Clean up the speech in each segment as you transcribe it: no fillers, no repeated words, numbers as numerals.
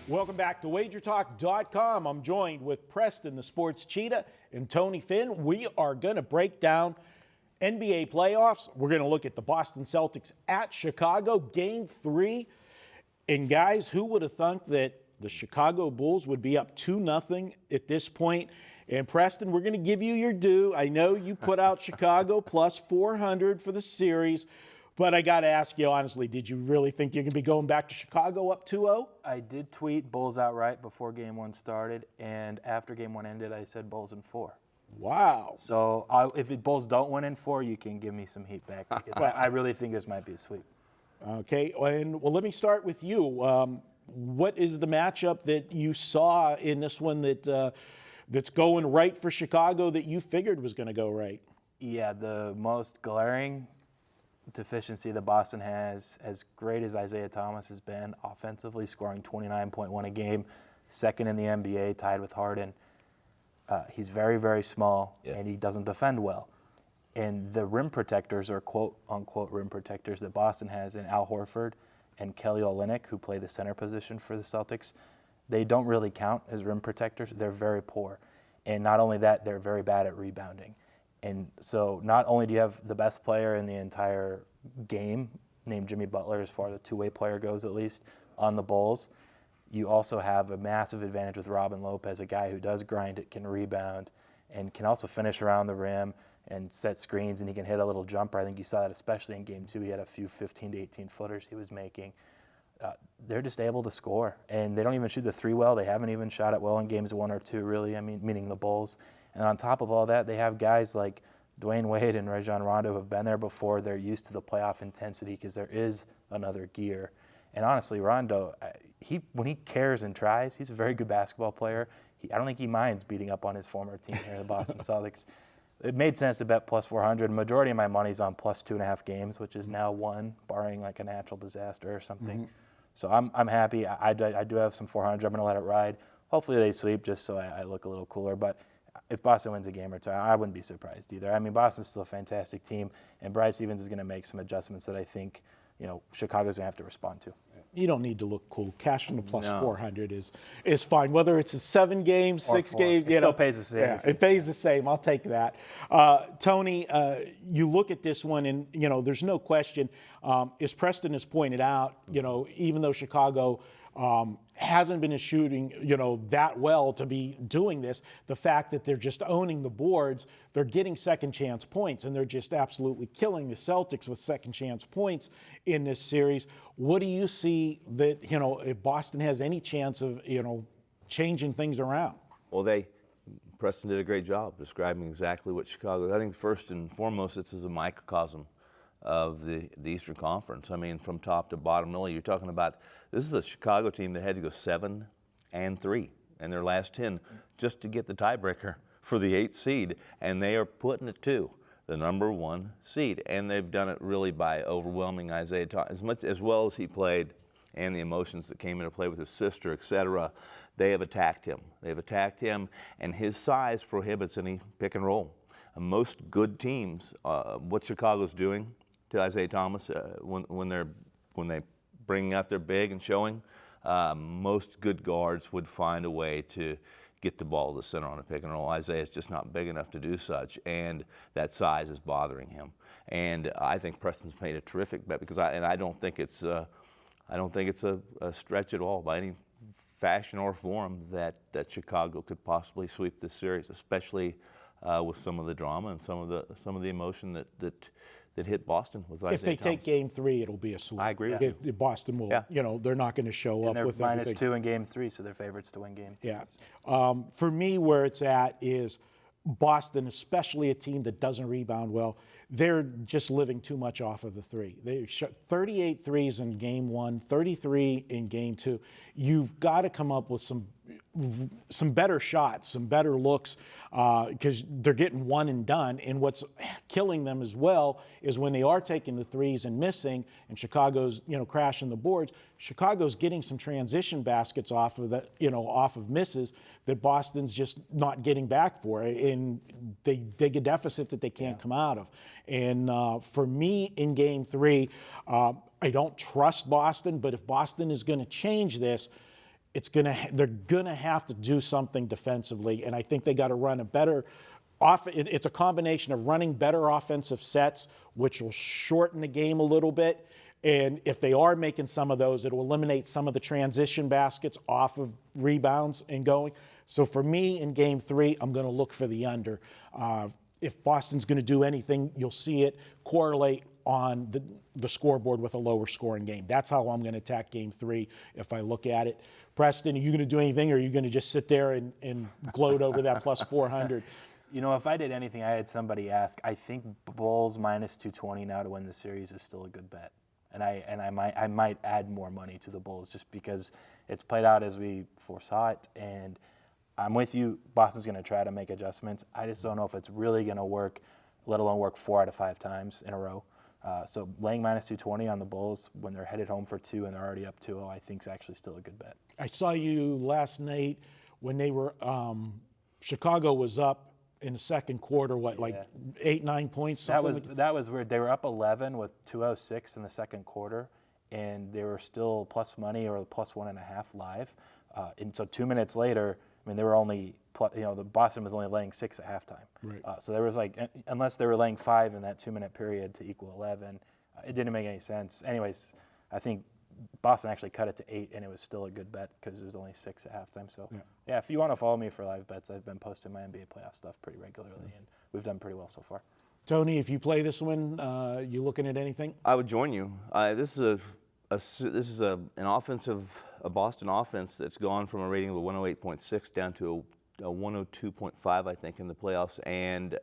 Welcome back to WagerTalk.com. I'm joined with Preston, the Sports Cheetah, and Tony Finn. We are going to break down NBA playoffs. We're going to look at the Boston Celtics at Chicago, Game 3. And guys, who would have thunk that the Chicago Bulls would be up 2-0 at this point? And Preston, we're going to give you your due. I know you put out Chicago plus 400 for the series. But I got to ask you honestly, did you really think you're going to be going back to Chicago up 2-0? I did tweet Bulls outright before Game 1 started, and after Game 1 ended, I said Bulls in 4. Wow. So if the Bulls don't win in 4, you can give me some heat back because I really think this might be a sweep. Okay, and well, let me start with you. What is the matchup that you saw in this one that's going right for Chicago that you figured was going to go right? Yeah, the most glaring deficiency that Boston has, as great as Isaiah Thomas has been offensively, scoring 29.1 a game, second in the NBA, tied with Harden. He's very, very small, and he doesn't defend well. And the rim protectors, or quote-unquote rim protectors that Boston has in Al Horford and Kelly Olynyk, who play the center position for the Celtics, they don't really count as rim protectors. They're very poor. And not only that, they're very bad at rebounding. And so not only do you have the best player in the entire game, named Jimmy Butler, as far as a two-way player goes at least, on the Bulls, you also have a massive advantage with Robin Lopez, a guy who does grind it, can rebound, and can also finish around the rim and set screens, and he can hit a little jumper. I think you saw that especially in Game 2. He had a few 15 to 18-footers he was making. They're just able to score, and they don't even shoot the three well. They haven't even shot it well in Games 1 or 2, really, meaning the Bulls. And on top of all that, they have guys like Dwayne Wade and Rajon Rondo who have been there before. They're used to the playoff intensity because there is another gear. And honestly, Rondo, when he cares and tries, he's a very good basketball player. I don't think he minds beating up on his former team here, the Boston Celtics. It made sense to bet plus 400. Majority of my money's on plus 2.5 games, which is now 1, barring like a natural disaster or something. Mm-hmm. So I'm happy. I do have some 400. I'm going to let it ride. Hopefully they sweep just so I look a little cooler. But if Boston wins a game or two, I wouldn't be surprised either. I mean, Boston's still a fantastic team, and Bryce Stevens is going to make some adjustments that I think, Chicago's going to have to respond to. You don't need to look cool. Cashing the plus 400 is fine. Whether it's a 7 games, 6 games, it still pays the same. Yeah, it pays the same. I'll take that. Tony, you look at this one, and there's no question. As Preston has pointed out, even though Chicago hasn't been shooting, that well to be doing this, the fact that they're just owning the boards, they're getting second chance points, and they're just absolutely killing the Celtics with second chance points in this series. What do you see that, if Boston has any chance of, changing things around? Well, Preston did a great job describing exactly what Chicago, I think first and foremost, this is a microcosm of the Eastern Conference. I mean, from top to bottom, really, you're talking about, this is a Chicago team that had to go 7-3 in their last 10 just to get the tiebreaker for the 8th seed, and they are putting it to the number 1 seed, and they've done it really by overwhelming Isaiah Thomas as well as he played, and the emotions that came into play with his sister, etc. They have attacked him. They've attacked him, and his size prohibits any pick and roll. Most good teams, what Chicago's doing to Isaiah Thomas when they bring out their big and showing, most good guards would find a way to get the ball to the center on a pick and roll. Isaiah's just not big enough to do such, and that size is bothering him. And I think Preston's made a terrific bet because I don't think it's a stretch at all by any fashion or form that Chicago could possibly sweep this series, especially with some of the drama and some of the emotion that hit Boston with Isaiah If they take Game 3, it'll be a sweep. I agree with you. Boston will, they're not going to show up with minus everything. 2 in Game 3, so they're favorites to win Game 3. Yeah. For me, where it's at is Boston, especially a team that doesn't rebound well, they're just living too much off of the three. They shot 38 threes in Game 1, 33 in Game 2. You've got to come up with some better shots, some better looks, because they're getting one and done. And what's killing them as well is when they are taking the threes and missing, and Chicago's crashing the boards. Chicago's getting some transition baskets off of that, off of misses that Boston's just not getting back for, and they dig a deficit that they can't come out of. And for me, in Game 3, I don't trust Boston, but if Boston is going to change this, they're gonna have to do something defensively, and I think they got to run a better. It's a combination of running better offensive sets, which will shorten the game a little bit. And if they are making some of those, it will eliminate some of the transition baskets off of rebounds and going. So for me in game 3, I'm going to look for the under. If Boston's going to do anything, you'll see it correlate on the scoreboard with a lower scoring game. That's how I'm going to attack game 3 if I look at it. Preston, are you going to do anything, or are you going to just sit there and gloat over that plus 400? You know, if I did anything, I had somebody ask, I think Bulls minus 220 now to win the series is still a good bet. And I might add more money to the Bulls just because it's played out as we foresaw it. And I'm with you. Boston's going to try to make adjustments. I just don't know if it's really going to work, let alone work 4 out of 5 times in a row. So laying minus 220 on the Bulls when they're headed home for 2 and they're already up 2-0, I think is actually still a good bet. I saw you last night when they were Chicago was up in the second quarter, 8, 9 points? That was weird. They were up 11 with 2:06 in the second quarter, and they were still plus money or plus 1.5 live. And so 2 minutes later, I mean, they were only, the Boston was only laying 6 at halftime. Right. So there was unless they were laying 5 in that 2-minute period to equal 11, it didn't make any sense. Anyways, I think Boston actually cut it to 8, and it was still a good bet because it was only 6 at halftime. So, yeah, if you want to follow me for live bets, I've been posting my NBA playoff stuff pretty regularly, and we've done pretty well so far. Tony, if you play this one, you looking at anything? I would join you. This is a Boston offense that's gone from a rating of a 108.6 down to a 102.5, I think, in the playoffs, and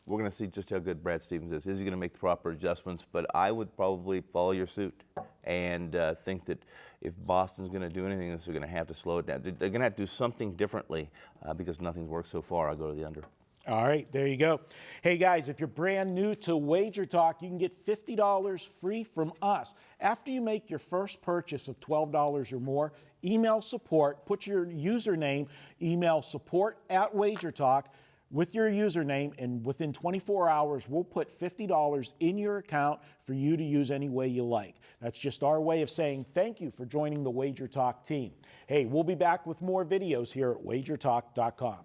we're going to see just how good Brad Stevens is. Is he going to make the proper adjustments? But I would probably follow your suit and think that if Boston's going to do anything, they're going to have to slow it down. They're going to have to do something differently because nothing's worked so far. I'll go to the under. All right, there you go. Hey, guys, if you're brand new to Wager Talk, you can get $50 free from us. After you make your first purchase of $12 or more, email support, put your username, email support@WagerTalk with your username, and within 24 hours, we'll put $50 in your account for you to use any way you like. That's just our way of saying thank you for joining the Wager Talk team. Hey, we'll be back with more videos here at WagerTalk.com.